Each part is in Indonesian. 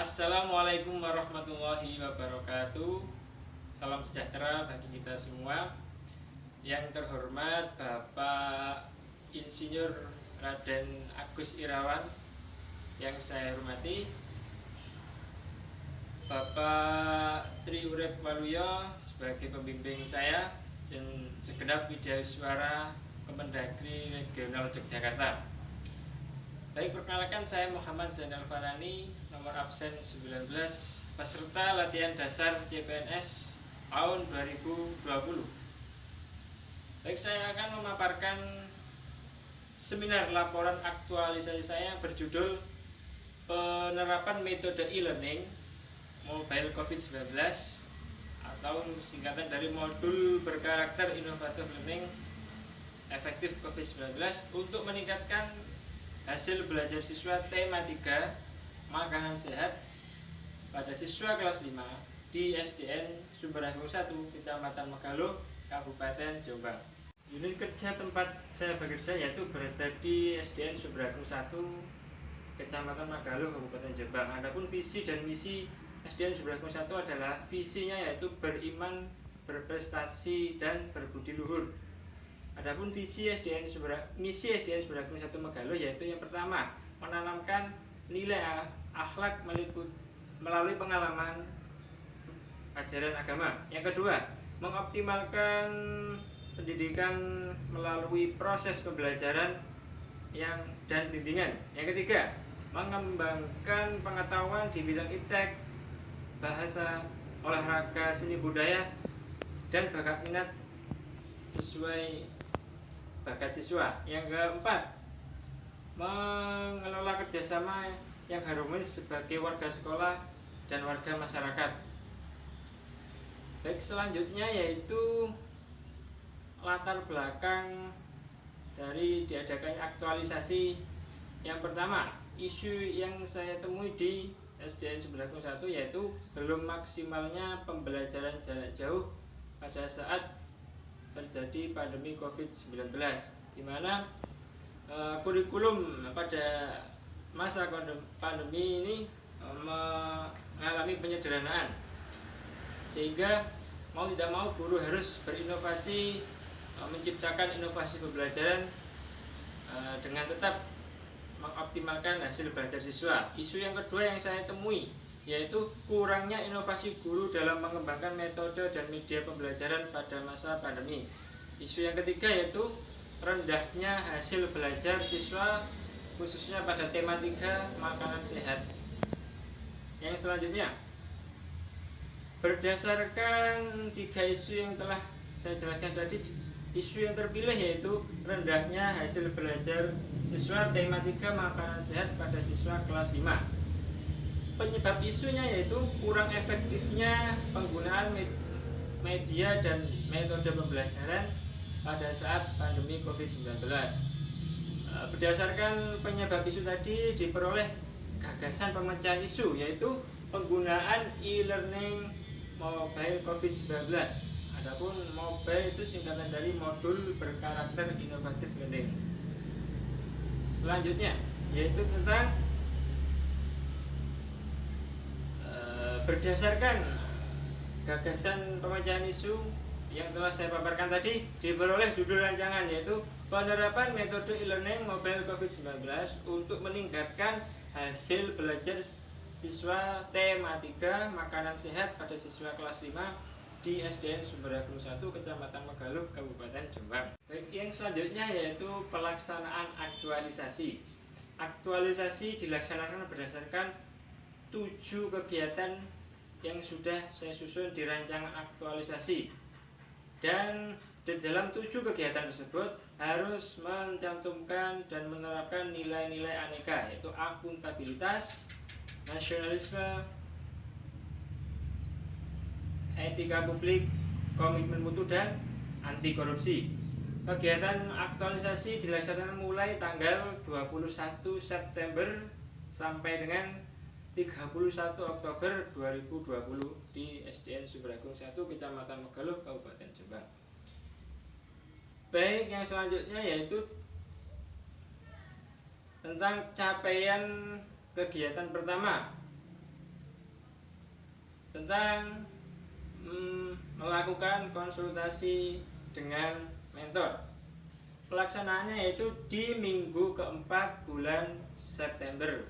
Assalamualaikum warahmatullahi wabarakatuh. Salam sejahtera bagi kita semua. Yang terhormat Bapak Insinyur Raden Agus Irawan yang saya hormati, Bapak Tri Urip Waluyo sebagai pembimbing saya, dan segenap widyaswara Kemendagri Regional Yogyakarta. Baik, perkenalkan, saya Muhammad Zainal Farani, nomor absen 19, peserta latihan dasar CPNS tahun 2020. Baik, saya akan memaparkan seminar laporan aktualisasi saya berjudul Penerapan Metode E-Learning Mobile COVID-19 atau singkatan dari Modul Berkarakter Inovatif Learning Efektif COVID-19 untuk meningkatkan hasil belajar siswa tema 3 Makanan Sehat pada siswa kelas 5 di SDN Sumberagung 1, Kecamatan Megalo, Kabupaten Jombang. Unit kerja tempat saya bekerja yaitu berada di SDN Sumberagung 1, Kecamatan Megalo, Kabupaten Jombang. Adapun visi dan misi SDN Sumberagung 1 adalah visinya yaitu beriman, berprestasi, dan berbudi luhur. Adapun misi SDN Sumberagung 1 Megalo yaitu yang pertama, menanamkan nilai akhlak melalui pengalaman ajaran agama. Yang kedua, mengoptimalkan pendidikan melalui proses pembelajaran dan bimbingan. Yang ketiga, mengembangkan pengetahuan di bidang iptek, bahasa, olahraga, seni budaya, dan bakat minat sesuai bakat siswa. Yang keempat, mengelola kerjasama yang harmonis sebagai warga sekolah dan warga masyarakat. Baik, selanjutnya yaitu latar belakang dari diadakannya aktualisasi. Yang pertama, isu yang saya temui di SDN Sumberagung 1 yaitu belum maksimalnya pembelajaran jarak jauh pada saat terjadi pandemi COVID-19, di mana kurikulum pada masa pandemi ini mengalami penyederhanaan, sehingga mau tidak mau guru harus berinovasi, menciptakan inovasi pembelajaran dengan tetap mengoptimalkan hasil belajar siswa. Isu yang kedua yang saya temui yaitu kurangnya inovasi guru dalam mengembangkan metode dan media pembelajaran pada masa pandemi. Isu yang ketiga yaitu rendahnya hasil belajar siswa khususnya pada tema 3 makanan sehat. Yang selanjutnya, berdasarkan 3 isu yang telah saya jelaskan tadi, isu yang terpilih yaitu rendahnya hasil belajar siswa tema 3 makanan sehat pada siswa kelas 5. Penyebab isunya yaitu kurang efektifnya penggunaan media dan metode pembelajaran pada saat pandemi COVID-19. Berdasarkan penyebab isu tadi diperoleh gagasan pemecahan isu yaitu penggunaan e-learning mobile COVID-19. Adapun mobile itu singkatan dari Modul Berkarakter Inovatif Learning. Selanjutnya yaitu tentang berdasarkan gagasan pemecahan isu yang telah saya paparkan tadi, diperoleh judul rancangan yaitu penerapan metode e-learning mobile COVID-19 untuk meningkatkan hasil belajar siswa tema 3 makanan sehat pada siswa kelas 5 di SDN Sumberagung 1, Kecamatan Megalo, Kabupaten Jombang. Baik, yang selanjutnya yaitu pelaksanaan aktualisasi. Aktualisasi dilaksanakan berdasarkan 7 kegiatan yang sudah saya susun di rancangan aktualisasi, dan di dalam 7 kegiatan tersebut harus mencantumkan dan menerapkan nilai-nilai aneka yaitu akuntabilitas, nasionalisme, etika publik, komitmen mutu, dan anti korupsi. Kegiatan aktualisasi dilaksanakan mulai tanggal 21 September sampai dengan 31 Oktober 2020 di SDN Sumberagung 1, Kecamatan Megalo, Kabupaten Jombang. Baik, yang selanjutnya yaitu tentang capaian kegiatan pertama tentang melakukan konsultasi dengan mentor. Pelaksanaannya yaitu di minggu keempat bulan September.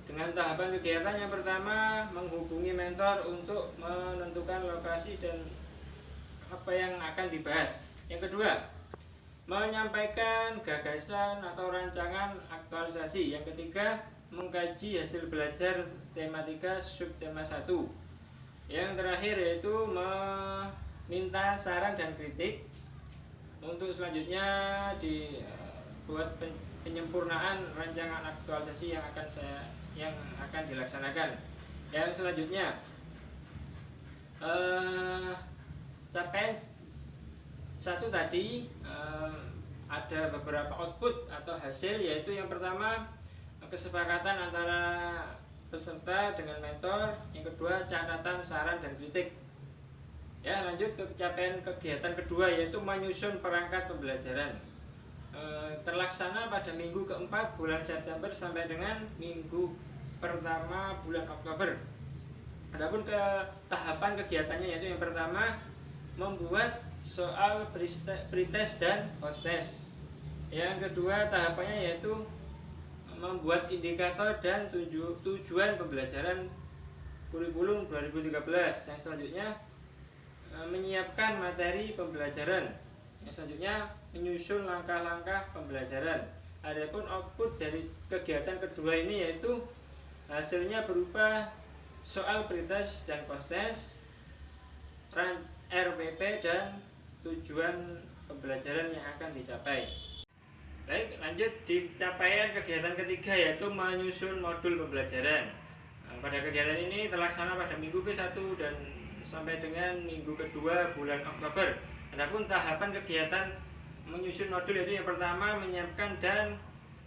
Dengan tahapan kegiatan yang pertama, menghubungi mentor untuk menentukan lokasi dan apa yang akan dibahas. Yang kedua, menyampaikan gagasan atau rancangan aktualisasi. Yang ketiga, mengkaji hasil belajar tematika subtema 1. Yang terakhir yaitu meminta saran dan kritik. Untuk selanjutnya dibuat penyempurnaan rancangan aktualisasi yang akan dilaksanakan. Yang selanjutnya capaian 1 tadi ada beberapa output atau hasil, yaitu yang pertama kesepakatan antara peserta dengan mentor, yang kedua catatan, saran, dan kritik. Ya, lanjut ke capaian kegiatan kedua, yaitu menyusun perangkat pembelajaran. Terlaksana pada minggu keempat bulan September sampai dengan minggu pertama bulan Oktober. Adapun ke tahapan kegiatannya, yaitu yang pertama membuat soal pretest dan post-test. Yang kedua tahapannya yaitu membuat indikator dan tujuan pembelajaran kurikulum 2013. Yang selanjutnya menyiapkan materi pembelajaran. Yang selanjutnya menyusun langkah-langkah pembelajaran. Adapun output dari kegiatan kedua ini yaitu hasilnya berupa soal pretest dan post-test, RPP, dan tujuan pembelajaran yang akan dicapai. Baik, lanjut di capaian kegiatan ketiga, yaitu menyusun modul pembelajaran. Pada kegiatan ini terlaksana pada minggu ke-1 dan sampai dengan minggu kedua bulan Oktober. Adapun tahapan kegiatan menyusun modul yaitu yang pertama menyiapkan dan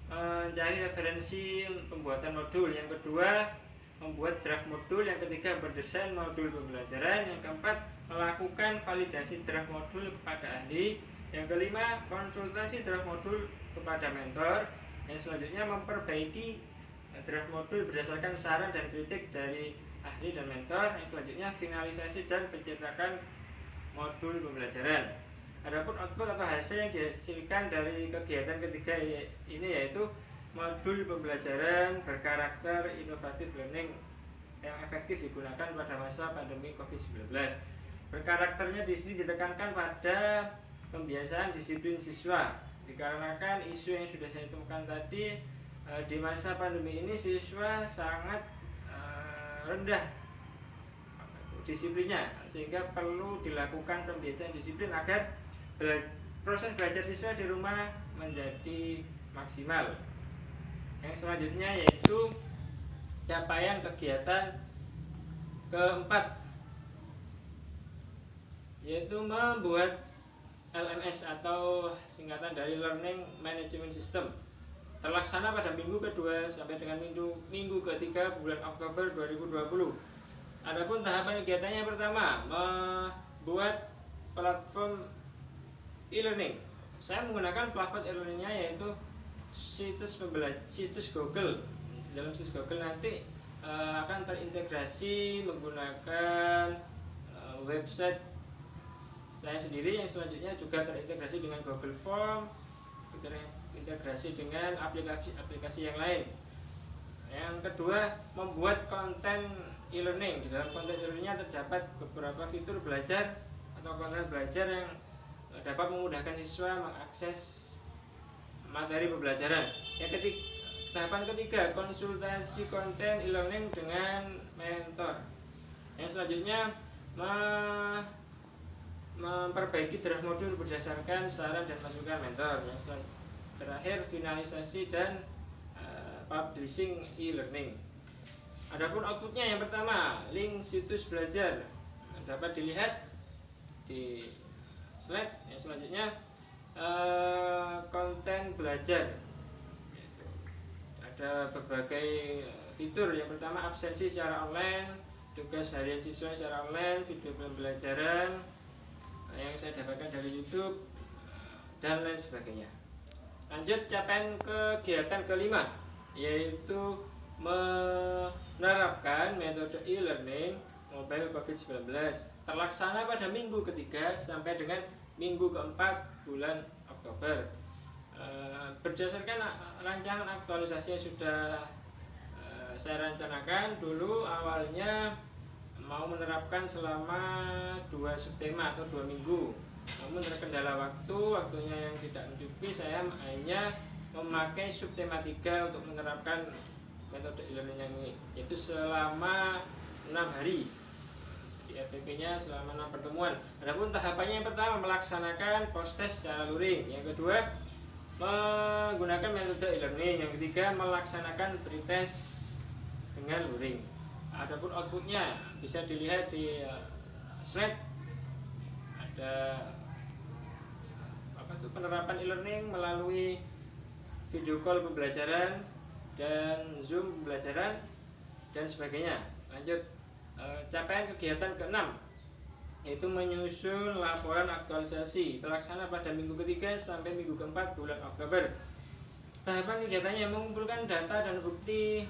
mencari referensi pembuatan modul, yang kedua membuat draft modul, yang ketiga berdesain modul pembelajaran, yang keempat melakukan validasi draft modul kepada ahli, yang kelima konsultasi draft modul kepada mentor, yang selanjutnya memperbaiki draft modul berdasarkan saran dan kritik dari ahli dan mentor, yang selanjutnya finalisasi dan pencetakan modul pembelajaran. Adapun output atau hasil yang dihasilkan dari kegiatan ketiga ini yaitu modul pembelajaran berkarakter inovatif learning yang efektif digunakan pada masa pandemi COVID-19. Berkarakternya di sini ditekankan pada pembiasaan disiplin siswa, dikarenakan isu yang sudah saya temukan tadi, di masa pandemi ini siswa sangat rendah disiplinnya, sehingga perlu dilakukan pembiasaan disiplin agar proses belajar siswa di rumah menjadi maksimal. Yang selanjutnya yaitu capaian kegiatan keempat, yaitu membuat LMS atau singkatan dari Learning Management System. Terlaksana pada minggu kedua sampai dengan minggu ketiga bulan Oktober 2020. Adapun tahapan kegiatannya yang pertama membuat platform e-learning. Saya menggunakan platform e-learningnya yaitu situs Google. Dalam situs Google nanti akan terintegrasi menggunakan website saya sendiri, yang selanjutnya juga terintegrasi dengan Google Form, terintegrasi dengan aplikasi yang lain. Yang kedua, membuat konten e-learning. Di dalam konten e-learningnya terdapat beberapa fitur belajar atau konten belajar yang dapat memudahkan siswa mengakses materi pembelajaran. Tahapan ketiga, konsultasi konten e-learning dengan mentor. Yang selanjutnya memperbaiki draft modul berdasarkan saran dan masukan mentor. Yang terakhir finalisasi dan publishing e-learning. Adapun outputnya yang pertama, link situs belajar dapat dilihat di slide. Yang selanjutnya konten belajar, ada berbagai fitur. Yang pertama absensi secara online, tugas harian siswa secara online, video pembelajaran yang saya dapatkan dari YouTube, dan lain sebagainya. Lanjut capaian kegiatan kelima, yaitu menerapkan menerapkan metode e-learning mobile COVID-19 terlaksana pada minggu ketiga sampai dengan minggu keempat bulan Oktober. Berdasarkan rancangan aktualisasi yang sudah saya rencanakan, dulu awalnya mau menerapkan selama 2 subtema atau 2 minggu. Namun terkendala waktunya yang tidak mencukupi, saya hanya memakai subtema 3 untuk menerapkan metode e-learning ini, yaitu selama 6 hari. Di RPP-nya selama 6 pertemuan. Adapun tahapannya, yang pertama melaksanakan post-test secara luring, yang kedua menggunakan metode e-learning, yang ketiga melaksanakan pretest dengan luring. Adapun outputnya bisa dilihat di slide. Ada penerapan e-learning melalui video call pembelajaran dan Zoom pembelajaran dan sebagainya. Lanjut, capaian kegiatan ke-6 yaitu menyusun laporan aktualisasi terlaksana pada minggu ketiga sampai minggu keempat bulan Oktober. Tahapan kegiatannya mengumpulkan data dan bukti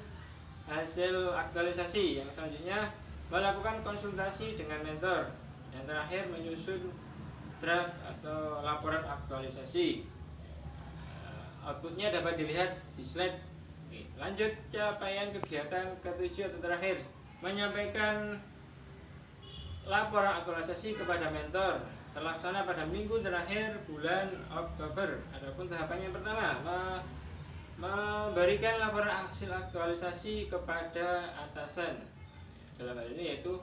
hasil aktualisasi. Yang selanjutnya melakukan konsultasi dengan mentor. Yang terakhir menyusun draft atau laporan aktualisasi. Outputnya dapat dilihat di slide. Lanjut, capaian kegiatan ke-7 atau terakhir menyampaikan laporan aktualisasi kepada mentor terlaksana pada minggu terakhir bulan Oktober. Adapun tahapannya yang pertama memberikan laporan hasil aktualisasi kepada atasan, dalam hal ini yaitu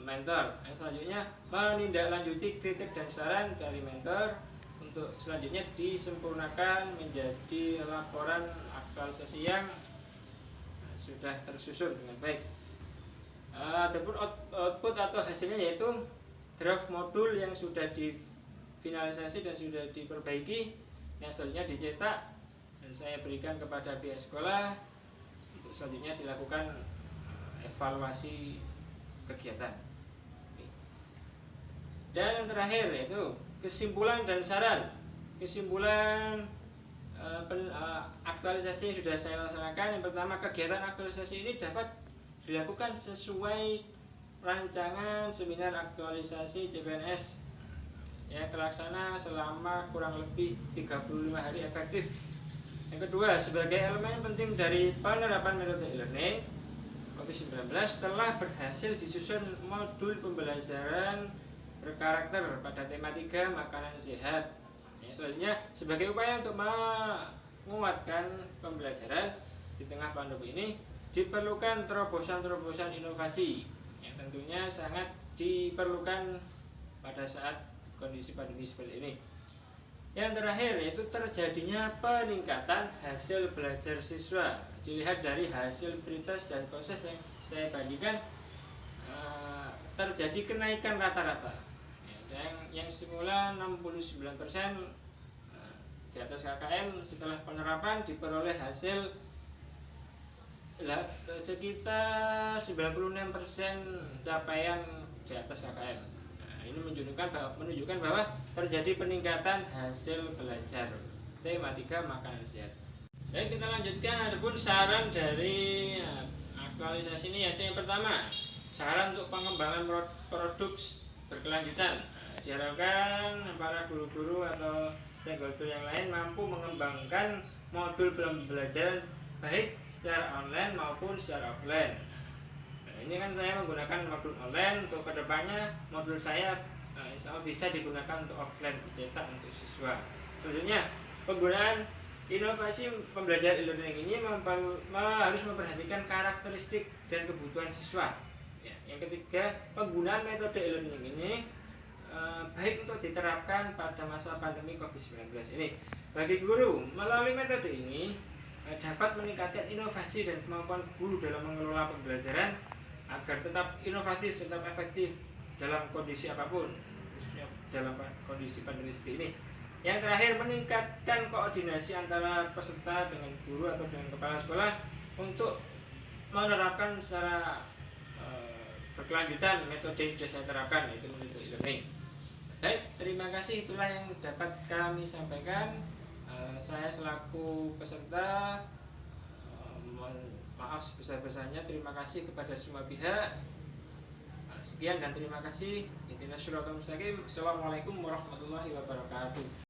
mentor. Yang selanjutnya menindaklanjuti kritik dan saran dari mentor untuk selanjutnya disempurnakan menjadi laporan aktualisasi yang sudah tersusun dengan baik. Adapun output atau hasilnya yaitu draft modul yang sudah difinalisasi dan sudah diperbaiki, yang selanjutnya dicetak dan saya berikan kepada pihak sekolah untuk selanjutnya dilakukan evaluasi kegiatan. Dan yang terakhir yaitu kesimpulan dan saran. Kesimpulan aktualisasi yang sudah saya laksanakan. Yang pertama, kegiatan aktualisasi ini dapat dilakukan sesuai rancangan seminar aktualisasi CPNS yang terlaksana selama kurang lebih 35 hari efektif. Yang kedua, sebagai elemen penting dari penerapan metode e-learning COVID-19 telah berhasil disusun modul pembelajaran berkarakter pada tema 3 makanan sehat. Yang selanjutnya, sebagai upaya untuk menguatkan pembelajaran di tengah pandemi ini, diperlukan terobosan-terobosan inovasi yang tentunya sangat diperlukan pada saat kondisi pandemi seperti ini. Yang terakhir yaitu terjadinya peningkatan hasil belajar siswa. Dilihat dari hasil pretest dan proses yang saya bandingkan, terjadi kenaikan rata-rata. Yang semula 69% di atas KKM setelah penerapan diperoleh hasil sekitar 96% capaian di atas KKM. Ini menunjukkan bahwa terjadi peningkatan hasil belajar tema 3 makanan sehat. Baik, kita lanjutkan. Adapun saran dari aktualisasi ini yaitu yang pertama, saran untuk pengembangan produk berkelanjutan. Diharapkan para guru-guru atau stakeholder yang lain mampu mengembangkan modul pembelajaran baik secara online maupun secara offline. Ini kan saya menggunakan modul online, untuk kedepannya modul saya insya Allah bisa digunakan untuk offline, dicetak untuk siswa. Selanjutnya, penggunaan inovasi pembelajaran e-learning ini harus memperhatikan karakteristik dan kebutuhan siswa. Yang ketiga, penggunaan metode e-learning ini baik untuk diterapkan pada masa pandemi COVID-19 ini. Bagi guru, melalui metode ini dapat meningkatkan inovasi dan kemampuan guru dalam mengelola pembelajaran agar tetap inovatif, tetap efektif dalam kondisi apapun, khususnya dalam kondisi pandemi seperti ini. Yang terakhir, meningkatkan koordinasi antara peserta dengan guru atau dengan kepala sekolah untuk menerapkan secara berkelanjutan metode yang sudah saya terapkan, yaitu metode e-learning. Baik, terima kasih. Itulah yang dapat kami sampaikan. Saya selaku peserta Maaf sebesar-besarnya. Terima kasih kepada semua pihak. Sekian dan terima kasih. Ihdinas siratal mustaqim. Assalamualaikum warahmatullahi wabarakatuh.